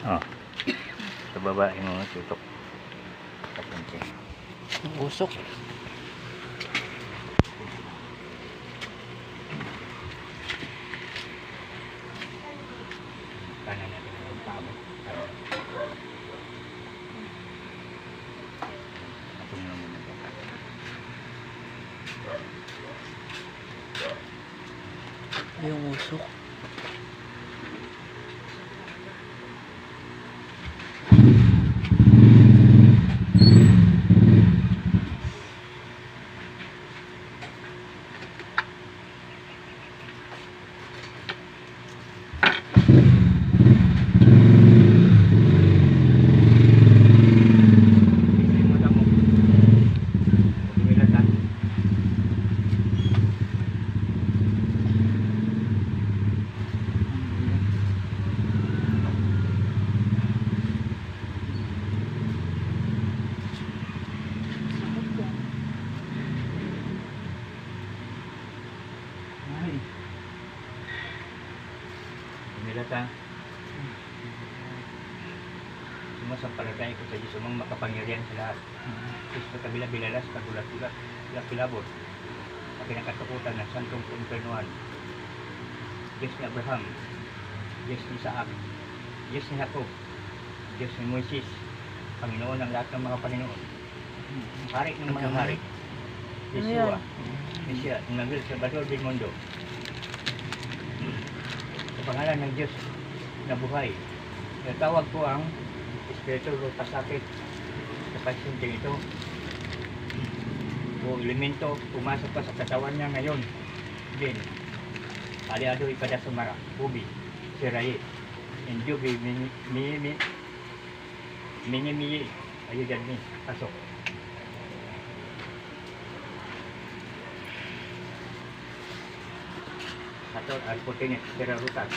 Oh. Sa baba yung mga tutok. Kapunti. Usok. Kanan natin ang tabo. Ako na muna ito. Yung usok. Milata. Sumasampalataya ko sa Diyos umang makapangyarihan sa lahat. Sa kabila bilalas, kagulat-gulat, kilabot. Sa pinakatakutan ng santong kumpernuan. Diyos ni Abraham, Diyos ni Isaac, Diyos ni Jacob, Diyos ni Moises, Panginoon ng lahat ng mga Panginoon. Hari ng mga hari. Yeshua, Mesya, Emmanuel, Salvador del Mundo. Sa pangalan ng Diyos na buhay, natawag ko ang Espiritu o pasakit sa pasyente ito o elemento pumasok pa sa katawan niya ngayon. Din, aliado ipada sumara, ubi, siraye, injubi, mini, ayo dyan ni, pasok. Atau alputin secara rutas.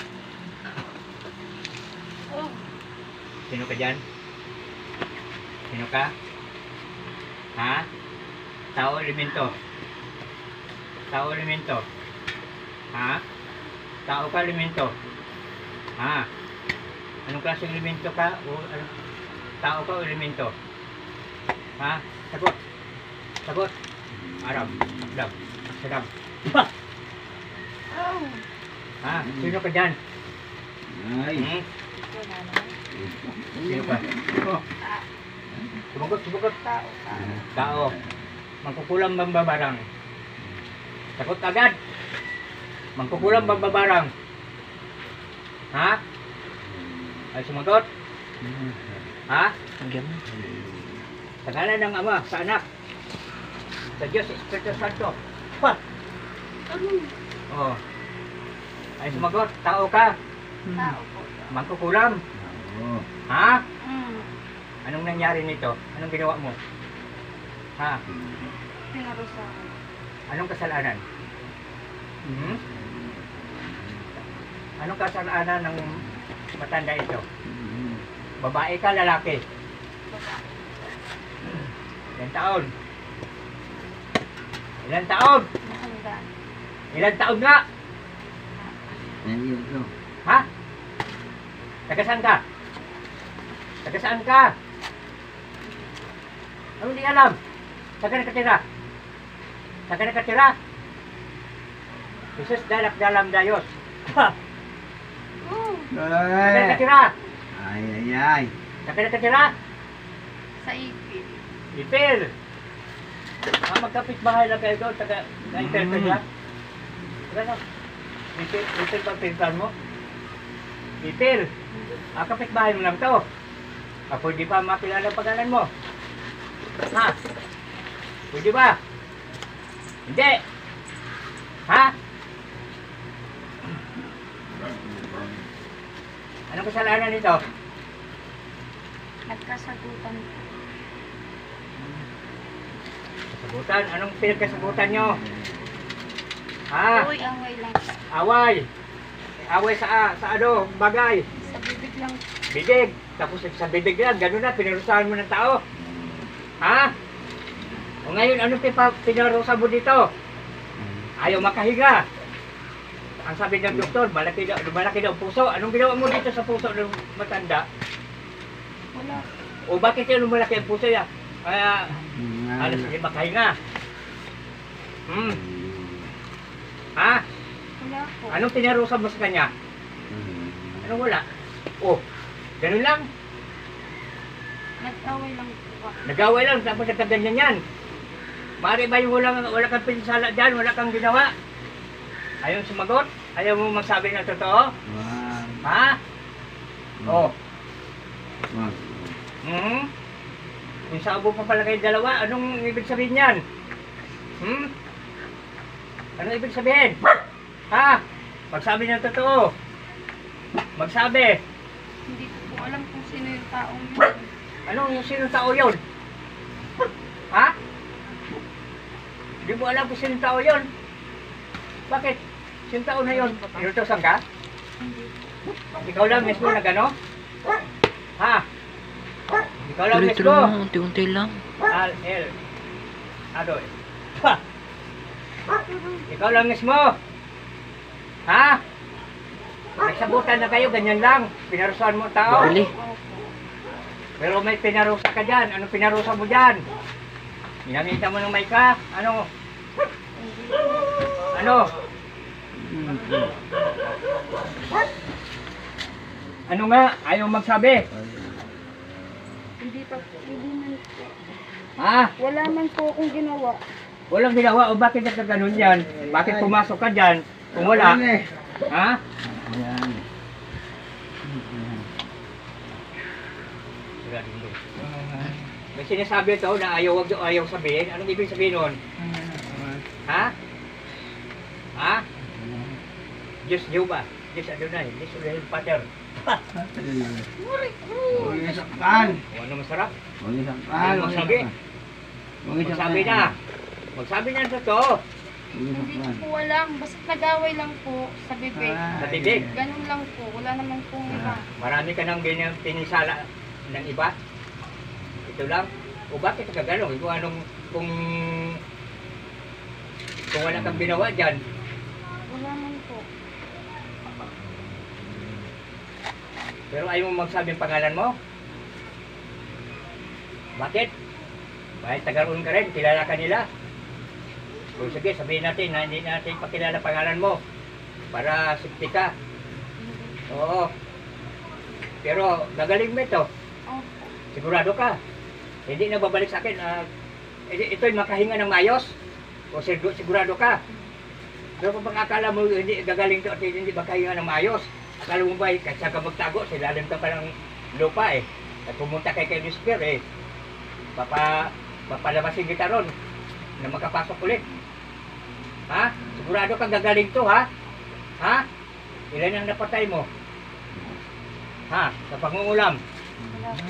Sino ka dyan? Sino ka? Ha? Tao elemento. Tao elemento. Ha? Tao ka elemento. Ha? Anong klaseng elemento ka? O tao ka o elemento? Ha? Sagot. Sagot. Arab. Akdab. Aksadab. Ha? Sino ka dyan? Ay. Sino ka? Sumagot, sumagot. Tao. Mangkukulam bang babarang? Sagot agad. Mangkukulam bang babarang? Ha? Ay sumagot? Ha? Sa ngalan ng Ama, sa Anak, sa Diyos, Espiritu Santo. Pa! Oh. Ay sumagot, tao ka? Tao po. Mangkukulam? Oo. Ha? Anong nangyari nito? Anong ginawa mo? Ha? Pinarusahan. Anong kasalanan? Hmm? Anong kasalanan ng matanda ito? Babae ka, lalaki? Babae. Ilan taon? Ilan taon? Mahanda. Ilan taon nga? Ayun ko. Ha? Taga saan ka? Taga saan ka? Ano di alam? Taga nakatira? Taga nakatira? Jesus dalak dalam dayos. Ha? Taga Ay. nakatira? Ay, ay, ay. Taga nakatira? Sa ipil. Ipil! Magkapit bahay lang kayo doon. Taga na-ipil ka dyan? Taga na? Ipil ba pintan mo? Ipil! Kapit bahay mo lang to. Pwede pa makilala pangalan mo? Ha? Pwede ba? Hindi! Ha? Anong kasalanan nito? Nagkasagutan po. Kasagutan? Anong pinagkasagutan nyo? Ha? Uy, away lang sa, Away! Away sa ano? Bagay! sa bibig lang. Bibig! Tapos sa bibig lang, gano'n na, pinarusahan mo ng tao. Ha? O ngayon, anong pinarusahan mo dito? Ayaw makahiga. Ang sabi ng doktor, malaki daw ang puso. Anong ginawa mo dito sa puso ng matanda? Wala. O bakit yan lumalaki ang puso niya? Kaya, alas hindi makahinga. Ha? Wala po. Anong pinarusa mo sa kanya? Anong wala? Oh, ganun lang. Nag-away lang po. Nag-away lang, tapos nagkaganyan yan. Mari ba yung wala kang pinsala dyan, wala kang ginawa? Ayaw sumagot? Ayaw mo magsabi ng totoo? Ha? Oh. Yung sabo pa pala kayo dalawa, anong ibig sabihin yan? Anong ibig sabihin? Ha? Magsabi ng totoo. Magsabi. Hindi ko po alam kung sino yung taong yun. Anong sinong tao yun? Ha? Hindi mo alam kung sinong tao yun? Bakit? Sinong tao na yun? Inutosan ka? Hindi. Ikaw lang mismo na gano? Ha? Ikaw lang Tuloy-tuloy mismo? lang, unti-unti lang. Al-El. Ano eh? Ha? Ikaw lang mismo? Ha? Nagsabutan na kayo, ganyan lang. Pinarusahan mo ang tao. Bili. Opo. Pero may pinarusa ka dyan. Anong pinarusa mo dyan? Ginamita mo ng mic ka? Ano? Hindi. Ano? Ano nga? Ayaw magsabi. Hindi pa po. Hindi man po. Ha? Wala man po akong ginawa. Walang ginawa. O bakit nagkaganon yan? Bakit pumasok ka dyan? Kung wala. Ha? Ayan. May sinasabi ito na ayaw sabihin. Anong ibig sabihin nun? Ha? Ha? Diyos Jehovah. Diyos Adonai. Diyos Adonai Pater. Huwag niyo saktan. O ano masarap? Huwag niyo saktan. Ayaw magsabi. Huwag niyo Magsabi saktan. na. Magsabi na ng totoo. Huwag niyo Hindi ko saktan. po alam. Basta nag-away lang po sa bibig. Sa bibig. Ganun lang po. Wala naman pong iba. Marami ka nang ganyan tinisala ng iba. Ito lang. O bakit ka gano'n? Kung anong, kung wala kang binawa dyan, Wala man po. pero ayaw mo magsabi ang pangalan mo? Bakit? Bahit tagaroon ka rin, kilala ka nila. Kung sige, sabihin natin na hindi natin pakilala pangalan mo para safety ka. Oo. Pero gagaling mo ito. Opo. Sigurado ka. Hindi na babalik sa akin. Ito'y makahinga ng mayos. O sigurado ka. Pero kung akala mo hindi gagaling to at hindi makahinga ng mayos, akala mo ba kasi ka magtago, sa ilalim ka pa ng lupa eh. At pumunta kay Lucifer eh. Papalabasin kita ron na makapasok ulit. Ha? Sigurado kang gagaling to ha? Ha? Ilan ang napatay mo? Ha? Sa pangungulam? Wala po.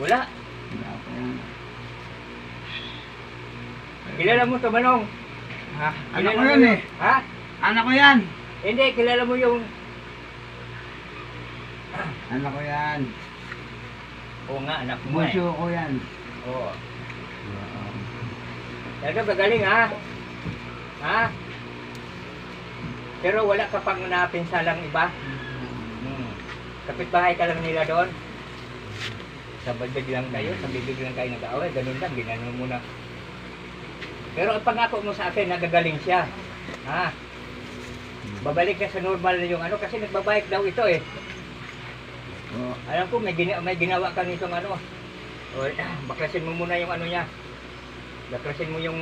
Wala. Kilala mo to, Manong? Ha? Anak Kilala ko mo yan yun? eh. Ha? Anak ko yan. Hindi, kilala mo yung... Anak ko yan. Oo nga, anak mo eh. Bunso ko yan. Oo. Talaga gagaling ha? Ha? Pero wala ka pang napinsalang iba? Kapitbahay ka lang nila doon? Sa bibig lang kayo, sa bibig lang kayo nag-aaway, ganun lang, ginanon mo na. Pero ang pangako mo sa akin, nagagaling siya. Ha? Babalik na sa normal na yung ano, kasi nagbabike daw ito eh. Oo. Alam ko, may ginawa ka nitong ano. O, baklasin mo muna yung ano niya. Baklasin mo yung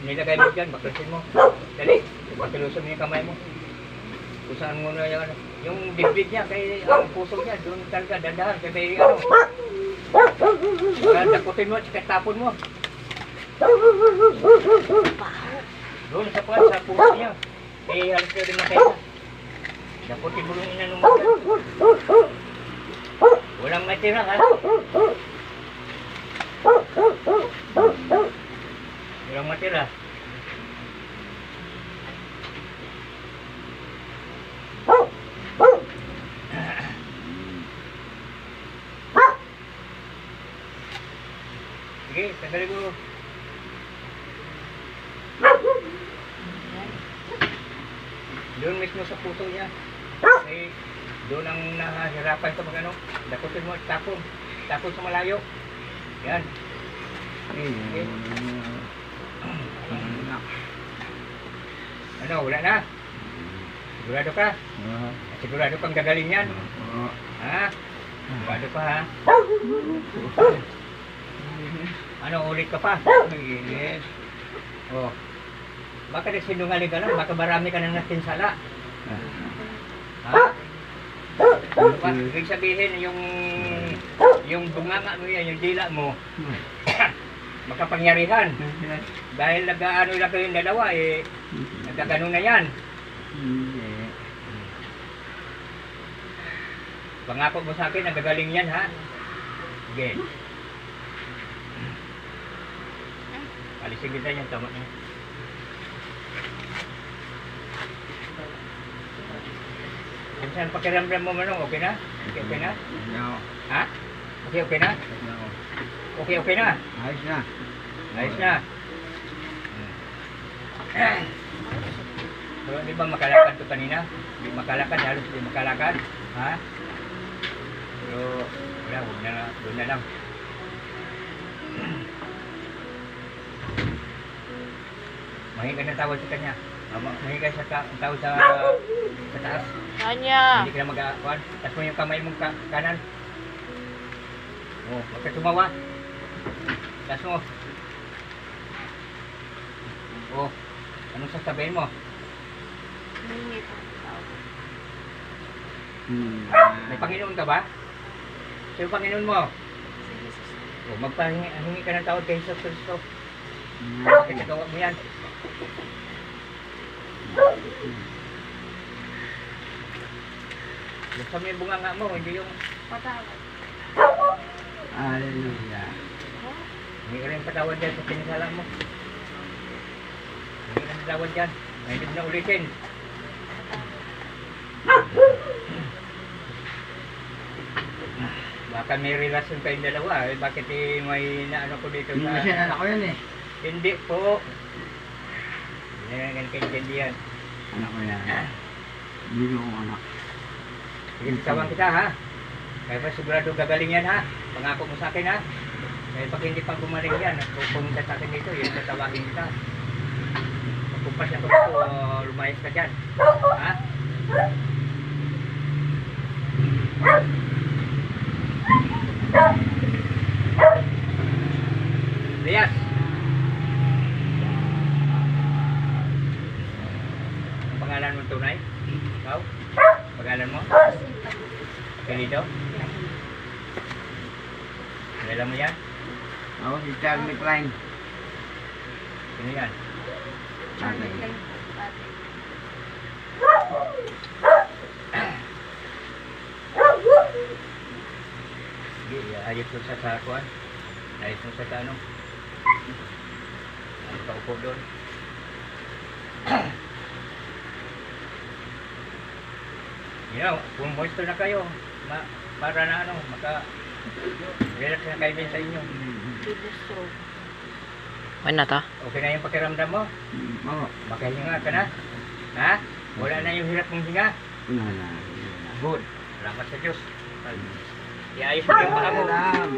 nilagay mo dyan, baklasin mo. Dali, baklasin mo yung kamay mo. Kung saan mo na yung ano. Yung dibdib niya, kay ang puso niya, doon talaga, dandahan, kay may ano. Dakutin mo at tapon mo. Doon sa puwan, sa puso niya. Eh, halos na rin matay na. Dakutin mo yung inanong mo. Walang matira, ha? Walang matira. Sige, tagalin mo. Doon mismo sa puso niya. Eh, doon ang nahihirapan sa mga ano. Dakutin mo at tapon. Tapos sa malayo. Yan. Ano, wala na? Sigurado ka? Sigurado kang gagaling yan? Ha? Sigurado pa ha? Ano, ulit ka pa? Yes. Oh. Baka nagsinungaling ka lang, baka marami ka nang natinsala. Ha? Ibig sabihin, yung bunganga mo yan, yung dila mo, makapangyarihan. Dahil nag-ano lang kayong dalawa, eh, nagkagano na yan. Pangako mo sa akin, nagagaling yan, ha? Sige. Alisin kita yung tama niya. Kung saan pakiramdam mo manong, okay na? Okay na? Ha? Okay na? Okay na? Ayos na. Ayos na. So, di ba makalakad to kanina? Di makalakad, halos di makalakad. Ha? Pero, wala, huwag na, doon na lang. Mahingi ka ng tawad sa kanya. Mahingi ka sa tawad sa taas. Kanya. Hindi ka na mag-akuan. Tapos mo yung kamay mong kanan. Oh, huwag ka tumawa. Tapos mo. Oh, anong sasabihin mo? Hindi po. May Panginoon ka ba? Sino Panginoon mo? Si Jesus. Oh, magpahingi ka ng tawad kay Jesus Cristo. Bakit nagawa mo yan? Buksan mo yung bunganga mo, hindi yung Patawad. Hallelujah. hindi ka rin patawad dyan sa pinisala mo. Hindi ka patawad dyan. Hindi mo na ulitin. Baka may relasyon kayong dalawa. Eh, bakit may naano ko dito Hindi sa... kasi anak ko yan eh. Hindi po. Hindi na ganun kaintindihan. Anak ko yan. Hindi ko akong anak. Sige, sasawang kita ha. Kaya pa sigurado gagaling yan ha. Pangako mo sa akin ha. Kaya pag hindi pa gumaling yan, pumunta sa akin dito, yun tatawagin kita. Magkumpas ako dito, lumayas ka dyan. Ha? Lias! Ang pangalan mo tunay? Ikaw? Pangalan mo? Apelido? Alam mo yan? Ako si Charles McLean. Sino yan? Tatay. Sige, ayos mo sa sakuan. Ayos mo sa ano. Ano pa upo doon? Kung moisture na kayo, para na ano, relax na kayo din sa inyo. Ano na ta? Okay na yung pakiramdam mo? Oo. Makahinga ka na? Ha? Wala na yung hirap mong hinga? Wala na. Good. Salamat sa Diyos. Iayos mo yung paa mo. Alam.